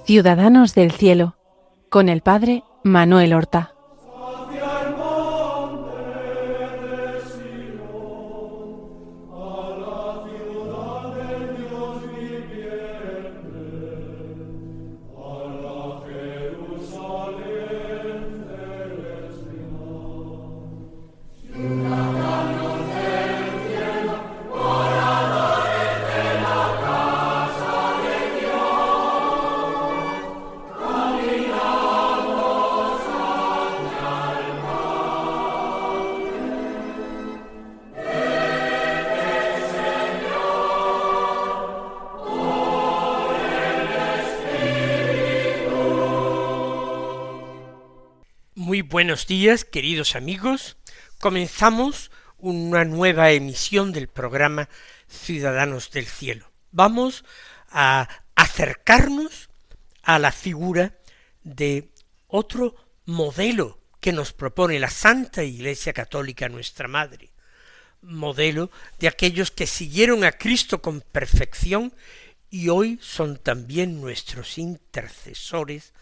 Ciudadanos del Cielo, con el Padre Manuel Horta. Muy buenos días, queridos amigos. Comenzamos una nueva emisión del programa Ciudadanos del Cielo. Vamos a acercarnos a la figura de otro modelo que nos propone la Santa Iglesia Católica, nuestra Madre. Modelo de aquellos que siguieron a Cristo con perfección y hoy son también nuestros intercesores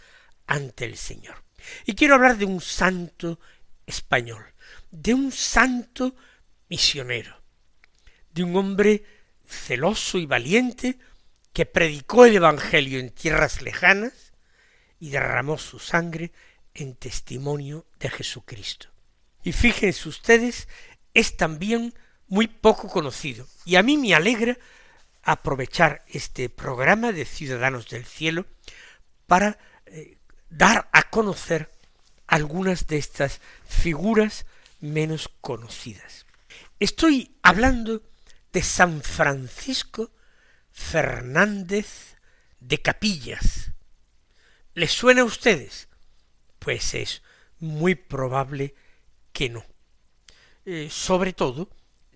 ante el Señor. Y quiero hablar de un santo español, de un santo misionero, de un hombre celoso y valiente que predicó el Evangelio en tierras lejanas y derramó su sangre en testimonio de Jesucristo. Y fíjense ustedes, es también muy poco conocido, y a mí me alegra aprovechar este programa de Ciudadanos del Cielo para dar a conocer algunas de estas figuras menos conocidas. Estoy hablando de San Francisco Fernández de Capillas. ¿Les suena a ustedes? Pues es muy probable que no. Sobre todo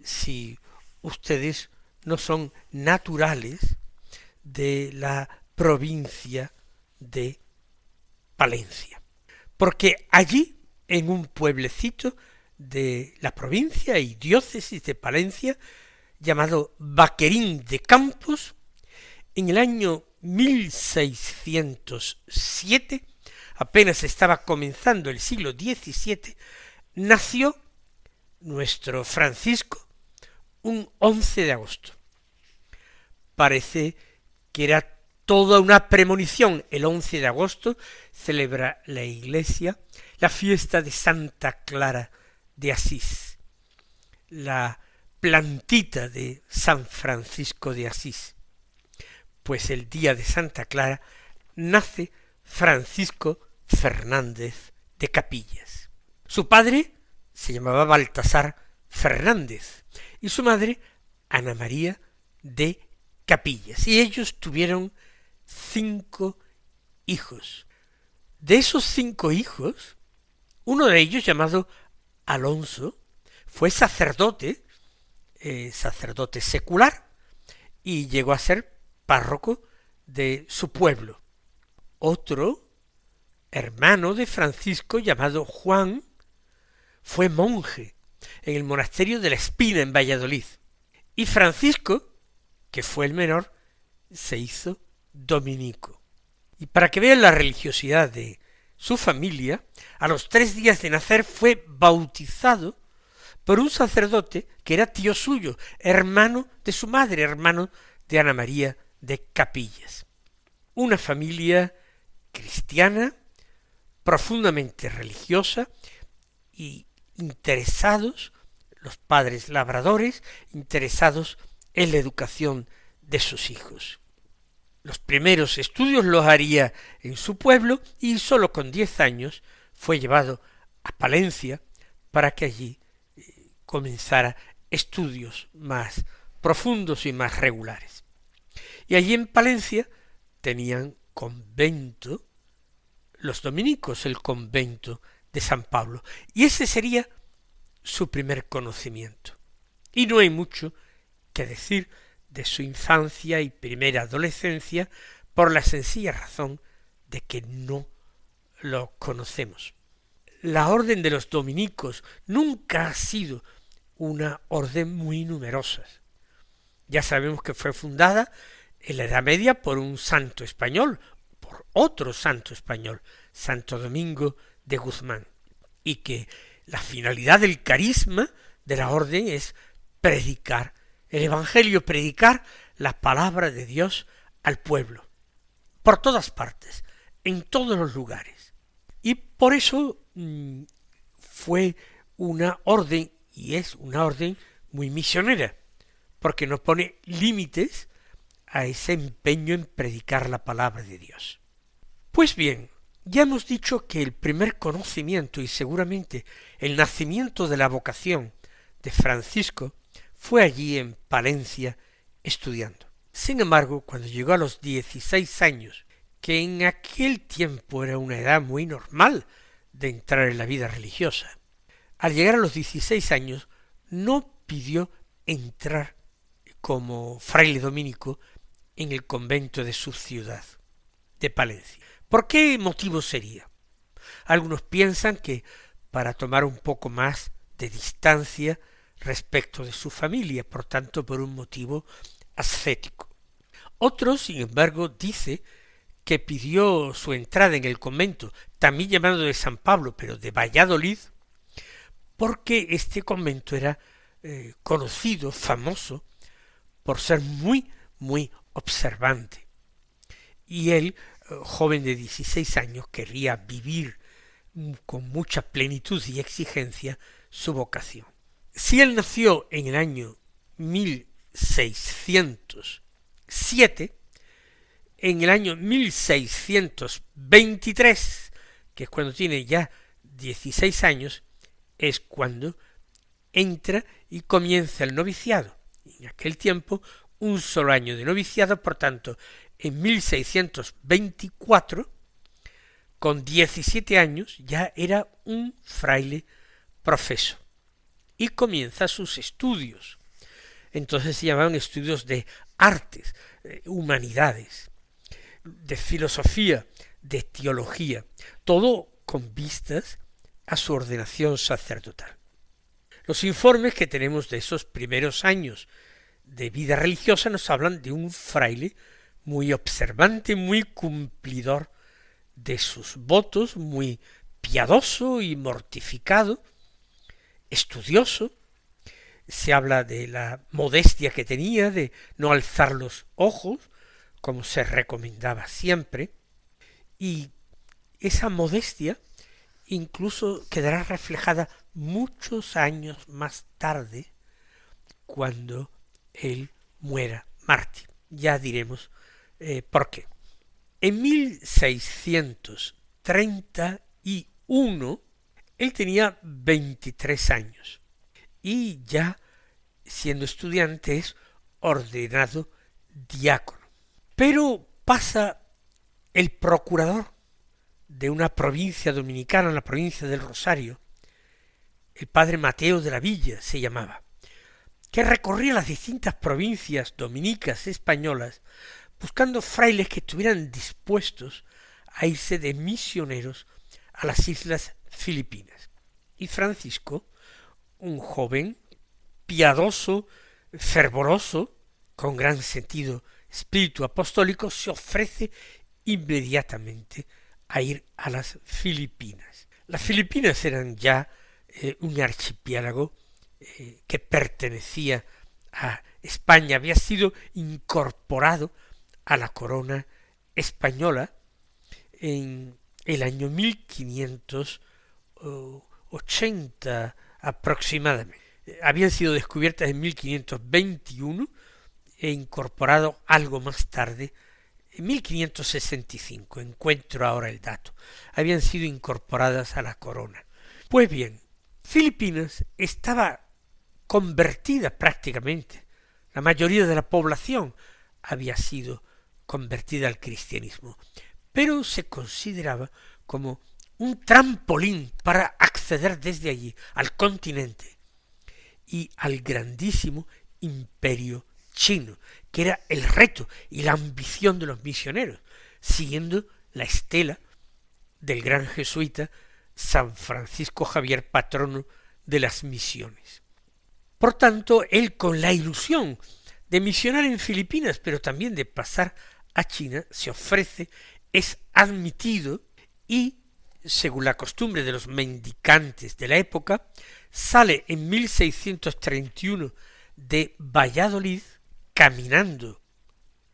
si ustedes no son naturales de la provincia de Palencia, porque allí, en un pueblecito de la provincia y diócesis de Palencia, llamado Vaquerín de Campos, en el año 1607, apenas estaba comenzando el siglo XVII, nació nuestro Francisco un 11 de agosto. Parece que era toda una premonición. El 11 de agosto celebra la Iglesia la fiesta de Santa Clara de Asís, la plantita de San Francisco de Asís. Pues el día de Santa Clara nace Francisco Fernández de Capillas. Su padre se llamaba Baltasar Fernández y su madre Ana María de Capillas, y ellos tuvieron 5 hijos. De esos 5 hijos, uno de ellos, llamado Alonso, fue sacerdote secular, y llegó a ser párroco de su pueblo. Otro hermano de Francisco, llamado Juan, fue monje en el monasterio de la Espina en Valladolid. Y Francisco, que fue el menor, se hizo dominico. Y para que vean la religiosidad de su familia, a los 3 días de nacer fue bautizado por un sacerdote que era tío suyo, hermano de su madre, hermano de Ana María de Capillas. Una familia cristiana, profundamente religiosa y interesados, los padres labradores, interesados en la educación de sus hijos. Los primeros estudios los haría en su pueblo y sólo con 10 años fue llevado a Palencia para que allí comenzara estudios más profundos y más regulares. Y allí en Palencia tenían convento los dominicos, el convento de San Pablo, y ese sería su primer conocimiento. Y no hay mucho que decir de su infancia y primera adolescencia por la sencilla razón de que no lo conocemos. La orden de los dominicos nunca ha sido una orden muy numerosa. Ya sabemos que fue fundada en la Edad Media por un santo español, por otro santo español, Santo Domingo de Guzmán, y que la finalidad del carisma de la orden es predicar el Evangelio, predicar la palabra de Dios al pueblo, por todas partes, en todos los lugares. Y por eso fue una orden, y es una orden muy misionera, porque no pone límites a ese empeño en predicar la palabra de Dios. Pues bien, ya hemos dicho que el primer conocimiento y seguramente el nacimiento de la vocación de Francisco fue allí en Palencia estudiando. Sin embargo, cuando llegó a los 16 años, que en aquel tiempo era una edad muy normal de entrar en la vida religiosa, al llegar a los 16 años no pidió entrar como fraile dominico en el convento de su ciudad, de Palencia. ¿Por qué motivo sería? Algunos piensan que para tomar un poco más de distancia respecto de su familia, por tanto por un motivo ascético. Otros, sin embargo, dice que pidió su entrada en el convento, también llamado de San Pablo, pero de Valladolid, porque este convento era conocido, famoso, por ser muy, muy observante. Y él, joven de 16 años, quería vivir con mucha plenitud y exigencia su vocación. Si él nació en el año 1607, en el año 1623, que es cuando tiene ya 16 años, es cuando entra y comienza el noviciado. En aquel tiempo, un solo año de noviciado, por tanto, en 1624, con 17 años, ya era un fraile profeso y comienza sus estudios. Entonces se llamaban estudios de artes, humanidades, de filosofía, de teología, todo con vistas a su ordenación sacerdotal. Los informes que tenemos de esos primeros años de vida religiosa nos hablan de un fraile muy observante, muy cumplidor de sus votos, muy piadoso y mortificado, estudioso. Se habla de la modestia que tenía, de no alzar los ojos, como se recomendaba siempre, y esa modestia incluso quedará reflejada muchos años más tarde, cuando él muera mártir. Ya diremos por qué. En 1631, él tenía 23 años, y ya siendo estudiante es ordenado diácono. Pero pasa el procurador de una provincia dominicana, la provincia del Rosario, el padre Mateo de la Villa se llamaba, que recorría las distintas provincias dominicas españolas buscando frailes que estuvieran dispuestos a irse de misioneros a las islas Filipinas. Y Francisco, un joven piadoso, fervoroso, con gran sentido espíritu apostólico, se ofrece inmediatamente a ir a las Filipinas. Las Filipinas eran ya un archipiélago que pertenecía a España, había sido incorporado a la corona española en el año 1580 aproximadamente. Habían sido descubiertas en 1521 e incorporado algo más tarde, en 1565, encuentro ahora el dato, habían sido incorporadas a la corona. Pues bien, Filipinas estaba convertida prácticamente, la mayoría de la población había sido convertida al cristianismo, pero se consideraba como un trampolín para acceder desde allí al continente y al grandísimo imperio chino, que era el reto y la ambición de los misioneros, siguiendo la estela del gran jesuita San Francisco Javier, patrono de las misiones. Por tanto, él, con la ilusión de misionar en Filipinas, pero también de pasar a China, se ofrece es admitido y, según la costumbre de los mendicantes de la época, sale en 1631 de Valladolid caminando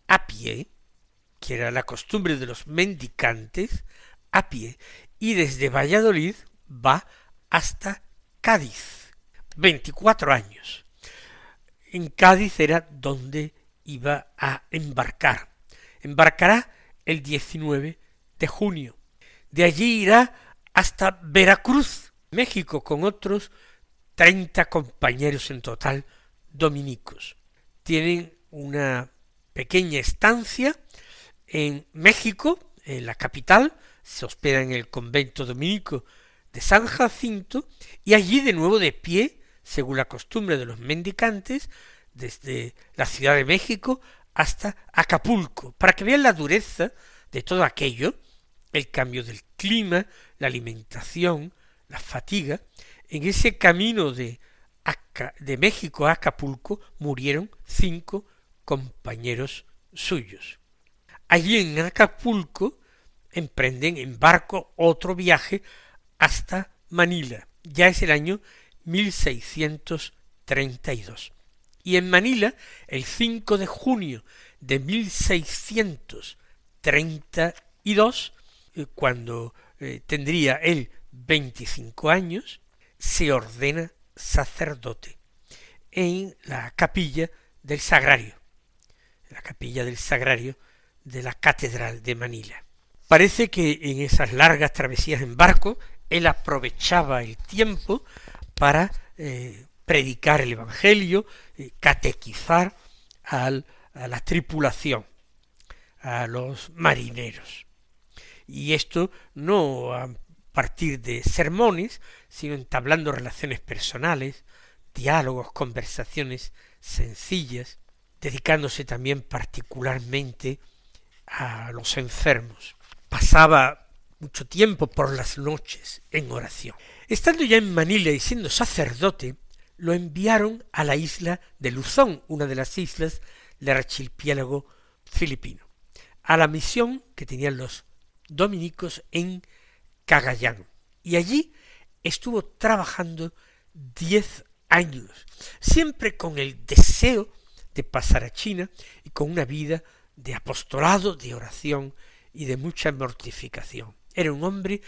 a pie, que era la costumbre de los mendicantes, a pie, y desde Valladolid va hasta Cádiz, 24 años. En Cádiz era donde iba a embarcar. Embarcará el 19 de junio. De allí irá hasta Veracruz, México, con otros 30 compañeros en total dominicos. Tienen una pequeña estancia en México, en la capital, se hospeda en el convento dominico de San Jacinto, y allí de nuevo de pie, según la costumbre de los mendicantes, desde la Ciudad de México hasta Acapulco, para que vean la dureza de todo aquello, el cambio del clima, la alimentación, la fatiga. En ese camino de México a Acapulco murieron 5 compañeros suyos. Allí en Acapulco emprenden en barco otro viaje hasta Manila. Ya es el año 1632. Y en Manila, el 5 de junio de 1632, cuando tendría él 25 años, se ordena sacerdote en la capilla del Sagrario, de la Catedral de Manila. Parece que en esas largas travesías en barco, él aprovechaba el tiempo para predicar el Evangelio, catequizar a la tripulación, a los marineros. Y esto no a partir de sermones, sino entablando relaciones personales, diálogos, conversaciones sencillas, dedicándose también particularmente a los enfermos. Pasaba mucho tiempo por las noches en oración. Estando ya en Manila y siendo sacerdote, lo enviaron a la isla de Luzón, una de las islas del archipiélago filipino, a la misión que tenían los dominicos en Cagayán. Y allí estuvo trabajando 10 años, siempre con el deseo de pasar a China y con una vida de apostolado, de oración y de mucha mortificación. Era un hombre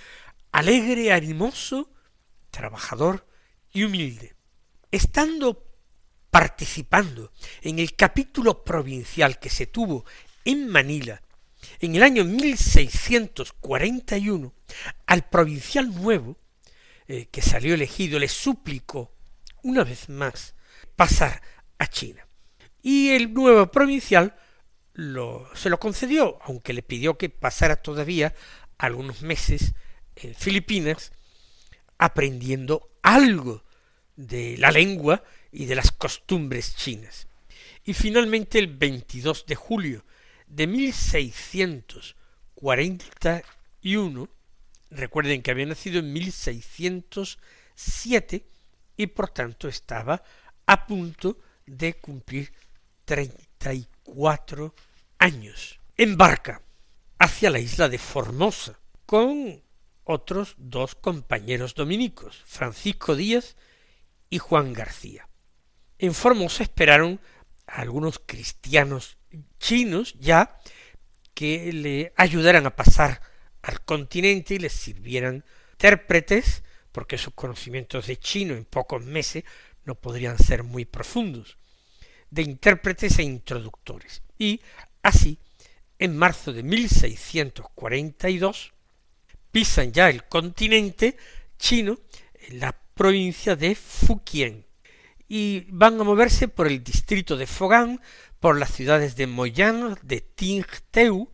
alegre, animoso, trabajador y humilde. Estando participando en el capítulo provincial que se tuvo en Manila en el año 1641, al provincial nuevo que salió elegido le suplicó una vez más pasar a China. Y el nuevo provincial se lo concedió, aunque le pidió que pasara todavía algunos meses en Filipinas, aprendiendo algo de la lengua y de las costumbres chinas. Y finalmente el 22 de julio de 1641, recuerden que había nacido en 1607 y por tanto estaba a punto de cumplir 34 años. Embarca hacia la isla de Formosa con otros 2 compañeros dominicos, Francisco Díaz y Juan García. En Formosa esperaron a algunos cristianos chinos ya que le ayudaran a pasar al continente y les sirvieran intérpretes, porque sus conocimientos de chino en pocos meses no podrían ser muy profundos, de intérpretes e introductores. Y así, en marzo de 1642, pisan ya el continente chino en la provincia de Fujian y van a moverse por el distrito de Fogan, por las ciudades de Moyang, de Tingteu,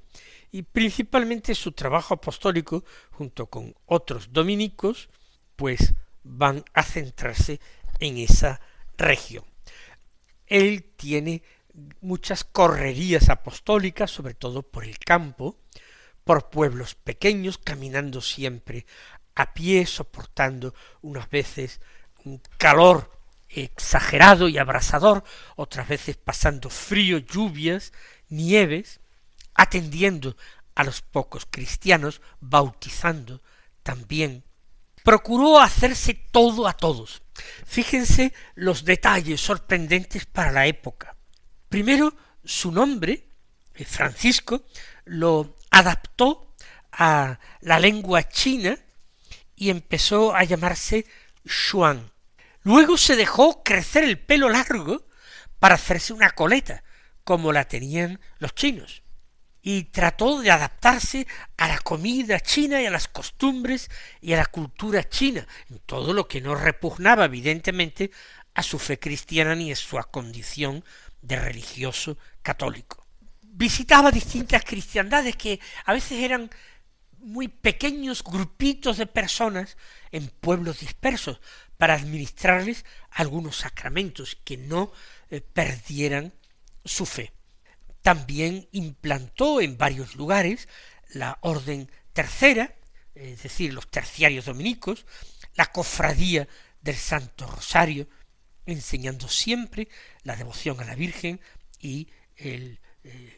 y principalmente su trabajo apostólico junto con otros dominicos pues van a centrarse en esa región. Él tiene muchas correrías apostólicas, sobre todo por el campo, por pueblos pequeños, caminando siempre a pie, soportando unas veces un calor exagerado y abrasador, otras veces pasando frío, lluvias, nieves, atendiendo a los pocos cristianos, bautizando también. Procuró hacerse todo a todos. Fíjense los detalles sorprendentes para la época. Primero, su nombre, Francisco, lo adaptó a la lengua china y empezó a llamarse Xuan. Luego se dejó crecer el pelo largo para hacerse una coleta, como la tenían los chinos, y trató de adaptarse a la comida china y a las costumbres y a la cultura china, en todo lo que no repugnaba evidentemente a su fe cristiana ni a su condición de religioso católico. Visitaba distintas cristiandades que a veces eran muy pequeños grupitos de personas en pueblos dispersos para administrarles algunos sacramentos que no perdieran su fe. También implantó en varios lugares la orden tercera, es decir, los terciarios dominicos, la cofradía del Santo Rosario, enseñando siempre la devoción a la Virgen y el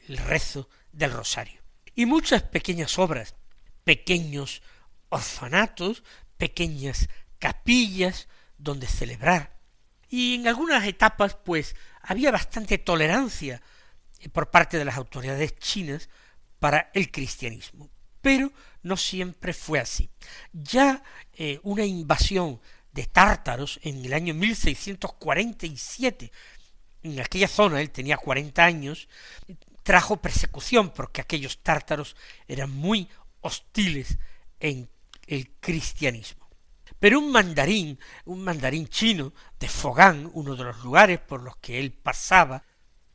rezo del Rosario. Y muchas pequeñas obras, pequeños orfanatos, pequeñas capillas donde celebrar. Y en algunas etapas, pues, había bastante tolerancia por parte de las autoridades chinas para el cristianismo, pero no siempre fue así. Ya una invasión de tártaros en el año 1647, en aquella zona, él tenía 40 años, trajo persecución porque aquellos tártaros eran muy hostiles en el cristianismo. Pero un mandarín chino de Fogán, uno de los lugares por los que él pasaba,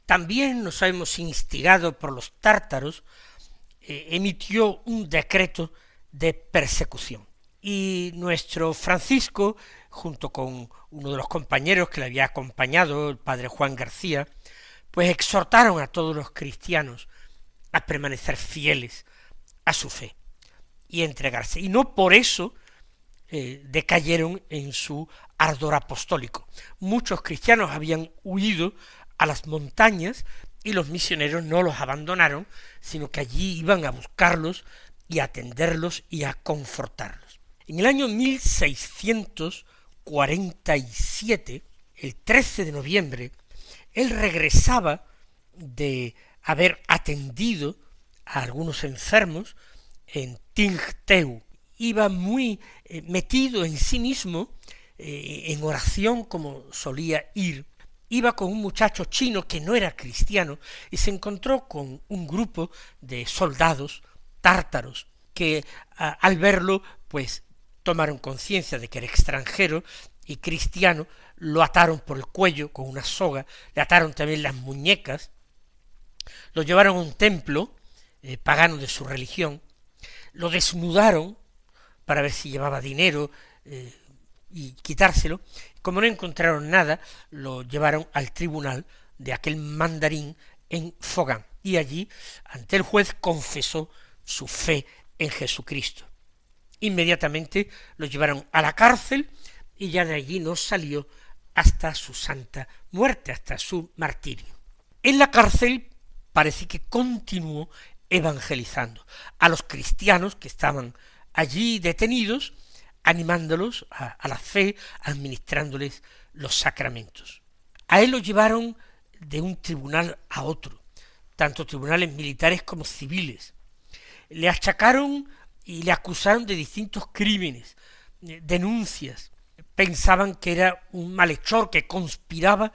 también nos hemos instigado por los tártaros, emitió un decreto de persecución. Y nuestro Francisco, junto con uno de los compañeros que le había acompañado, el padre Juan García, pues exhortaron a todos los cristianos a permanecer fieles a su fe y entregarse. Y no por eso decayeron en su ardor apostólico. Muchos cristianos habían huido a las montañas y los misioneros no los abandonaron, sino que allí iban a buscarlos y a atenderlos y a confortarlos. En el año 1647, el 13 de noviembre, él regresaba de haber atendido a algunos enfermos en Tingteu. Iba muy metido en sí mismo, en oración como solía ir. Iba con un muchacho chino que no era cristiano y se encontró con un grupo de soldados tártaros que al verlo pues tomaron conciencia de que era extranjero y cristiano, lo ataron por el cuello con una soga, le ataron también las muñecas, lo llevaron a un templo pagano de su religión, lo desnudaron para ver si llevaba dinero y quitárselo. Como no encontraron nada, lo llevaron al tribunal de aquel mandarín en Fogán, y allí, ante el juez, confesó su fe en Jesucristo. Inmediatamente lo llevaron a la cárcel, y ya de allí no salió hasta su santa muerte, hasta su martirio. En la cárcel parece que continuó evangelizando a los cristianos que estaban allí detenidos, animándolos a la fe, administrándoles los sacramentos. A él lo llevaron de un tribunal a otro, tanto tribunales militares como civiles. Le achacaron y le acusaron de distintos crímenes, denuncias. Pensaban que era un malhechor que conspiraba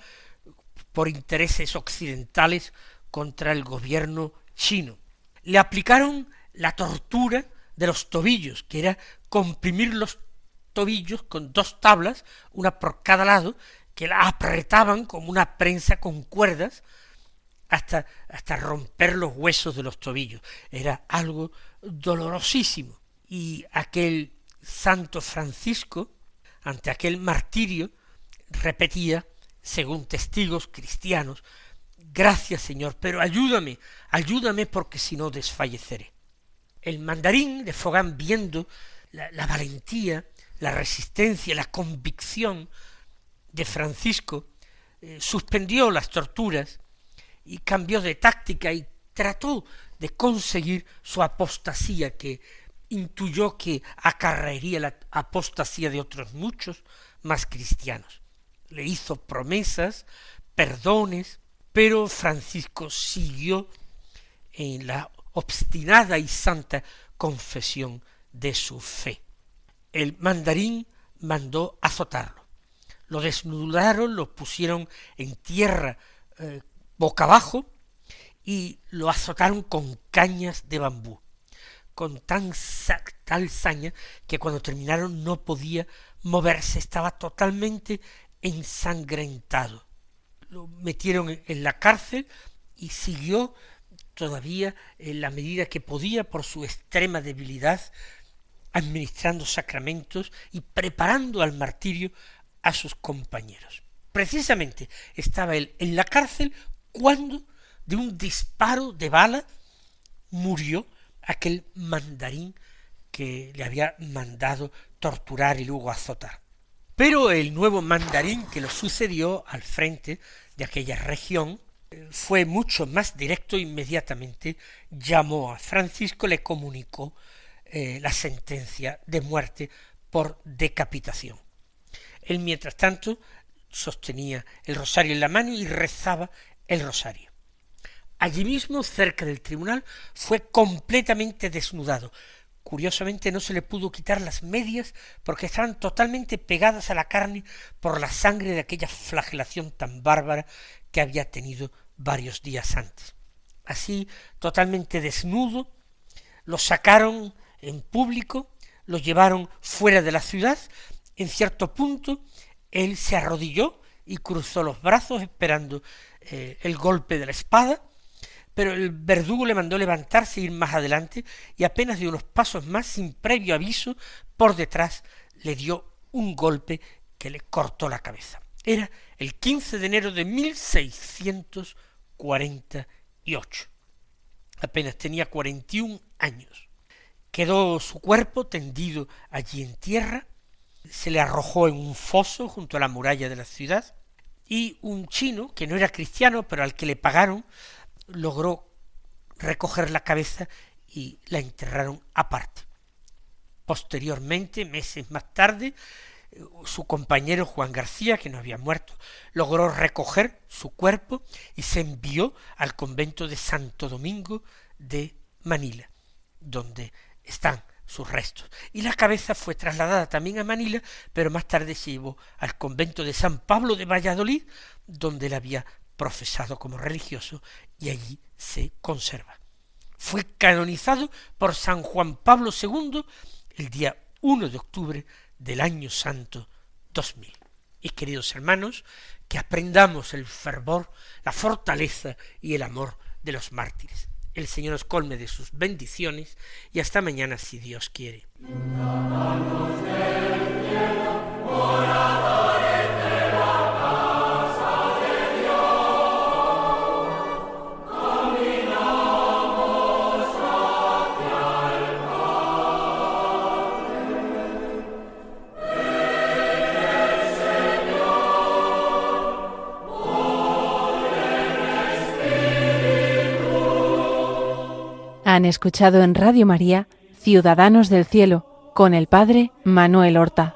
por intereses occidentales contra el gobierno chino. Le aplicaron la tortura de los tobillos, que era comprimir los tobillos con 2 tablas, una por cada lado, que la apretaban como una prensa con cuerdas hasta romper los huesos de los tobillos. Era algo dolorosísimo. Y aquel santo Francisco, ante aquel martirio, repetía, según testigos cristianos, gracias Señor, pero ayúdame porque si no desfalleceré. El mandarín de Fogán, viendo la valentía, la resistencia, la convicción de Francisco, suspendió las torturas y cambió de táctica y trató de conseguir su apostasía, que intuyó que acarrearía la apostasía de otros muchos más cristianos. Le hizo promesas, perdones, pero Francisco siguió en la obstinada y santa confesión de su fe. El mandarín mandó azotarlo. Lo desnudaron, lo pusieron en tierra boca abajo y lo azotaron con cañas de bambú, con tal saña que cuando terminaron no podía moverse, estaba totalmente ensangrentado. Lo metieron en la cárcel y siguió todavía en la medida que podía por su extrema debilidad, administrando sacramentos y preparando al martirio a sus compañeros. Precisamente estaba él en la cárcel cuando de un disparo de bala murió aquel mandarín que le había mandado torturar y luego azotar. Pero el nuevo mandarín que lo sucedió al frente de aquella región fue mucho más directo. Inmediatamente llamó a Francisco, le comunicó la sentencia de muerte por decapitación. Él, mientras tanto, sostenía el rosario en la mano y rezaba el rosario. Allí mismo, cerca del tribunal, fue completamente desnudado. Curiosamente no se le pudo quitar las medias porque estaban totalmente pegadas a la carne por la sangre de aquella flagelación tan bárbara que había tenido varios días antes. Así, totalmente desnudo, lo sacaron en público, lo llevaron fuera de la ciudad. En cierto punto, él se arrodilló y cruzó los brazos esperando el golpe de la espada, pero el verdugo le mandó levantarse e ir más adelante, y apenas de unos pasos más, sin previo aviso, por detrás le dio un golpe que le cortó la cabeza. Era el 15 de enero de 1648. Apenas tenía 41 años. Quedó su cuerpo tendido allí en tierra, se le arrojó en un foso junto a la muralla de la ciudad, y un chino, que no era cristiano, pero al que le pagaron, logró recoger la cabeza y la enterraron aparte. Posteriormente, meses más tarde, su compañero Juan García, que no había muerto, logró recoger su cuerpo y se envió al convento de Santo Domingo de Manila, donde están sus restos. Y la cabeza fue trasladada también a Manila, pero más tarde se llevó al convento de San Pablo de Valladolid, donde él había profesado como religioso, y allí se conserva. Fue canonizado por San Juan Pablo II el día 1 de octubre del año santo 2000. Y queridos hermanos, que aprendamos el fervor, la fortaleza y el amor de los mártires. El Señor os colme de sus bendiciones y hasta mañana si Dios quiere. Han escuchado en Radio María Ciudadanos del Cielo con el Padre Manuel Horta.